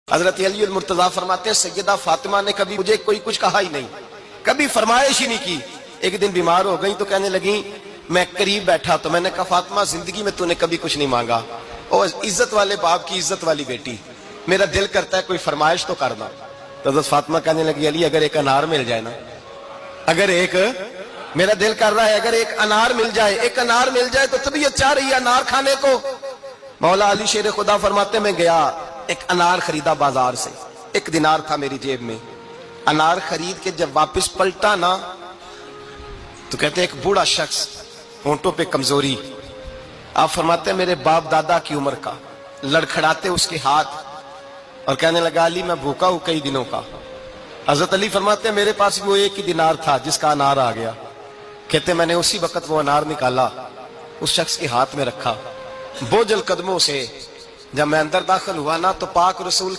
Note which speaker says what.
Speaker 1: हजरत अली अल मुर्तजा फरमाते हैं सैयदा फातिमा ने कभी मुझे कोई कुछ कहा ही नहीं, कभी फरमाइश ही नहीं की। एक दिन बीमार हो गई तो कहने लगी, मैं करीब बैठा तो मैंने कहा फातिमा जिंदगी में तूने कभी कुछ नहीं मांगा, और इज्जत वाले बाप की इज्जत वाली बेटी, मेरा दिल करता है कोई फरमाइश तो करना। तो हजरत फातिमा कहने लगी, अली अगर एक अनार मिल जाए ना, अगर एक, मेरा दिल कर रहा है अगर एक अनार मिल जाए, एक अनार मिल जाए तो तबीयत चाह रही है अनार खाने को। मौला अली शेर खुदा फरमाते मैं गया, एक अनार खरीदा बाजार से, 1 दिनार था मेरी जेब में। अनार खरीद के जब वापस पलटा ना तो कहते एक बूढ़ा शख्स, होंठों पे कमजोरी, आप फरमाते मेरे बाप दादा की उम्र का, लड़खड़ाते उसके हाथ और कहने लगा अली मैं भूखा हूं कई दिनों का। हजरत अली फरमाते मेरे पास वो 1 ही दिनार था जिसका अनार आ गया। कहते मैंने उसी वक्त वो अनार निकाला, उस शख्स के हाथ में रखा, बोझल कदमों से जब मैं अंदर दाखिल हुआ ना तो पाक रसूल